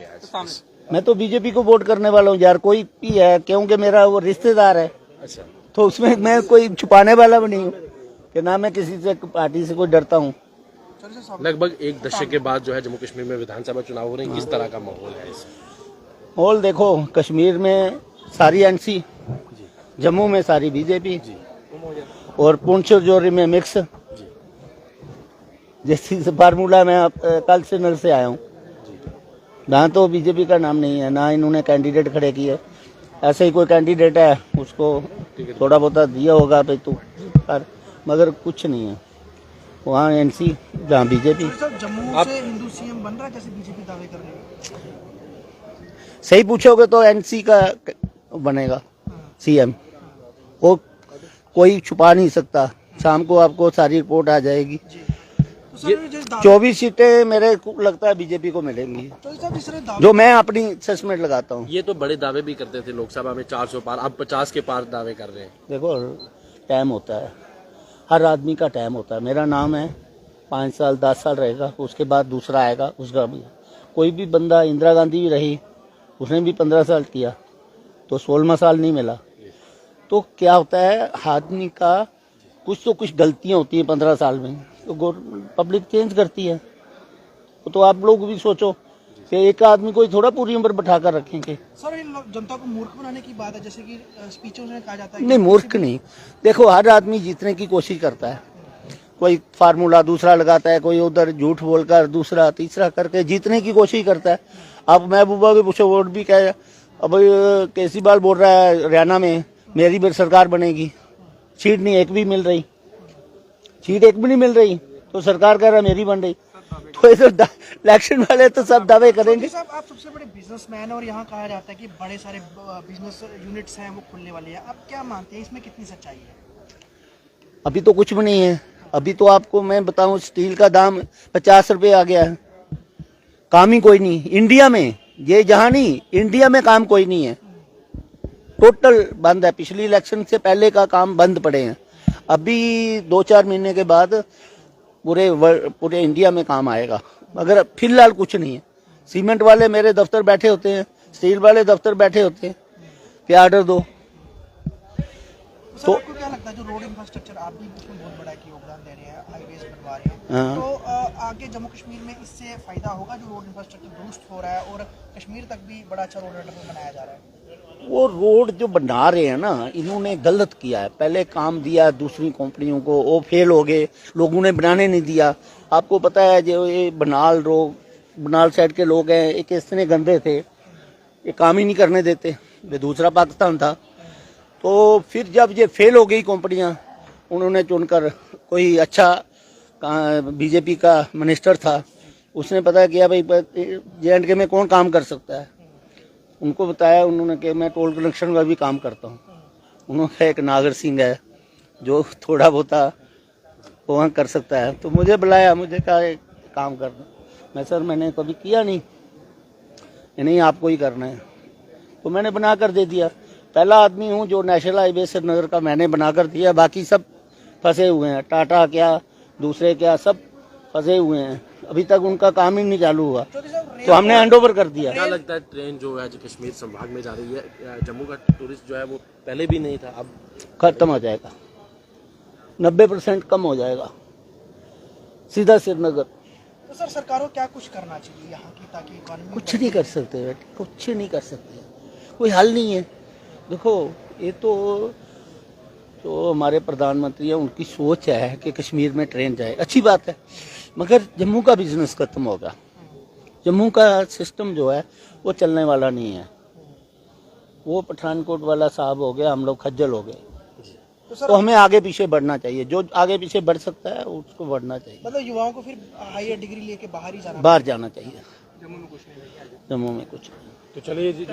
आज? मैं तो बीजेपी को वोट करने वाला हूँ यार, कोई भी है, क्योंकि मेरा वो रिश्तेदार है। अच्छा, तो उसमें मैं कोई छुपाने वाला भी नहीं हूँ कि ना मैं किसी से पार्टी से कोई डरता हूँ। लगभग एक दशक के बाद जो है जम्मू कश्मीर में विधानसभा चुनाव हो रहे हैं, किस तरह का माहौल है इस? माहौल देखो, कश्मीर में सारी एनसी, जम्मू में सारी बीजेपी और पुंछ जोरी में मिक्स। जैसी फार्मूला मैं कल से नल से आया हूँ, ना तो बीजेपी का नाम नहीं है, ना इन्होंने कैंडिडेट खड़े किए। ऐसे ही कोई कैंडिडेट है उसको थोड़ा बहुत दिया होगा भाई तू कर, मगर कुछ नहीं है वहाँ एनसी जहाँ बीजेपी। जम्मू से हिंदू सीएम बन रहा है जैसे बीजेपी दावे कर रही है। सही पूछोगे तो एनसी का बनेगा सीएम, वो कोई छुपा नहीं सकता। शाम को आपको सारी रिपोर्ट आ जाएगी। तो सर, 24 सीटें मेरे को लगता है बीजेपी को मिलेंगी, जो मैं अपनी असेसमेंट लगाता हूँ। ये तो बड़े दावे भी करते थे लोकसभा में 400 पार, अब 50 के पार दावे कर रहे हैं। देखो, टाइम होता है, हर आदमी का टाइम होता है। मेरा नाम है 5 साल 10 साल रहेगा, उसके बाद दूसरा आएगा, उसका भी। कोई भी बंदा, इंदिरा गांधी भी रही, उसने भी 15 साल किया तो 16वां साल नहीं मिला। तो क्या होता है, आदमी का कुछ तो कुछ गलतियां होती हैं 15 साल में, तो पब्लिक चेंज करती है। तो आप लोग भी सोचो कि एक आदमी को थोड़ा पूरी उम्र बैठा कर रखेंगे। सर, इन जनता को मूर्ख बनाने की बात है, जैसे कि स्पीचों में कहा जाता है। नहीं, मूर्ख नहीं। देखो, हर आदमी जीतने की कोशिश करता है। कोई फार्मूला दूसरा लगाता है, कोई उधर झूठ बोलकर दूसरा तीसरा करके जीतने की कोशिश करता है। अब महबूबा के पूछो, वोट भी क्या है। अब केजरीवाल बोल रहा है हरियाणा में मेरी भी सरकार बनेगी, सीट नहीं एक भी मिल रही, सीट एक भी नहीं मिल रही, तो सरकार कह रहा है मेरी बन रही। तो इलेक्शन वाले तो सब दावे करेंगे। साहब, आप सबसे बड़े बिजनेसमैन हैं और यहाँ कहा जाता है कि बड़े सारे बिजनेस यूनिट्स हैं वो खुलने वाले हैं। आप क्या मानते हैं, इसमें कितनी सच्चाई है? अभी तो कुछ भी नहीं है। अभी तो आपको मैं बताऊं, स्टील का दाम 50 रुपए आ गया है। काम ही कोई नहीं इंडिया में, ये जहां नहीं, इंडिया में काम कोई नहीं है, टोटल बंद है। पिछली इलेक्शन से पहले का काम बंद पड़े हैं। अभी 2-4 महीने के बाद पूरे इंडिया में काम आएगा, मगर फिलहाल कुछ नहीं है। सीमेंट वाले मेरे दफ्तर बैठे होते हैं, स्टील वाले दफ्तर बैठे होते हैं कि ऑर्डर दो। तो आपको क्या लगता है, जो रोड इंफ्रास्ट्रक्चर आप भी उसमें बहुत बड़ा योगदान दे रहे हैं, हाईवेज बनवा रहे हैं, तो आगे जम्मू कश्मीर में इससे फायदा होगा? जो रोड इंफ्रास्ट्रक्चर दुरुस्त हो रहा है और कश्मीर तक भी बड़ा अच्छा रोड नेटवर्क बनाया जा रहा है। वो रोड जो बना रहे हैं ना, इन्होंने गलत किया है। पहले काम दिया दूसरी कंपनियों को, वो फेल हो गए, लोगों ने बनाने नहीं दिया। आपको पता है जो ये बनाल साइड के लोग हैं, एक इतने गंदे थे, ये काम ही नहीं करने देते। ये दूसरा पाकिस्तान था। तो फिर जब ये फेल हो गई कंपनियां, उन्होंने चुनकर कोई अच्छा बीजेपी का मिनिस्टर था, उसने पता किया भाई JNK में कौन काम कर सकता है। उनको बताया उन्होंने कि मैं टोल कलेक्शन का भी काम करता हूँ। उन्होंने एक नागर सिंह है जो थोड़ा बहुत वहाँ कर सकता है, तो मुझे बुलाया, मुझे कहा काम करना। मैं सर मैंने कभी किया नहीं, नहीं आपको ही करना है, तो मैंने बना कर दे दिया। पहला आदमी हूँ जो नेशनल हाईवे श्रीनगर का मैंने बना कर दिया, बाकी सब फंसे हुए हैं। टाटा क्या, दूसरे क्या, सब फंसे हुए हैं, अभी तक उनका काम ही नहीं चालू हुआ, तो हमने हैंड ओवर कर दिया। क्या लगता है, ट्रेन जो है जो कश्मीर संभाग में जा रही है, जम्मू का टूरिस्ट जो है वो पहले भी नहीं था, अब खत्म हो जाएगा, 90% कम हो जाएगा, सीधा श्रीनगर। तो सर, सरकार को क्या कुछ करना चाहिए यहाँ की, ताकि इकोनॉमी? कुछ नहीं कर सकते बेटे, कुछ नहीं कर सकते, कोई हल नहीं है। देखो, ये तो जो हमारे प्रधानमंत्री है उनकी सोच है कि कश्मीर में ट्रेन जाए, अच्छी बात है, मगर जम्मू का बिजनेस खत्म होगा। जम्मू का सिस्टम जो है वो चलने वाला नहीं है। वो पठानकोट वाला साहब हो गया, हम लोग खज्जल हो गए। तो हमें आगे पीछे बढ़ना चाहिए, जो आगे पीछे बढ़ सकता है उसको बढ़ना चाहिए। मतलब युवाओं को फिर हायर डिग्री लेके बाहर ही जाना, बाहर जाना चाहिए। जम्मू में कुछ नहीं, जम्मू में कुछ। तो चलिए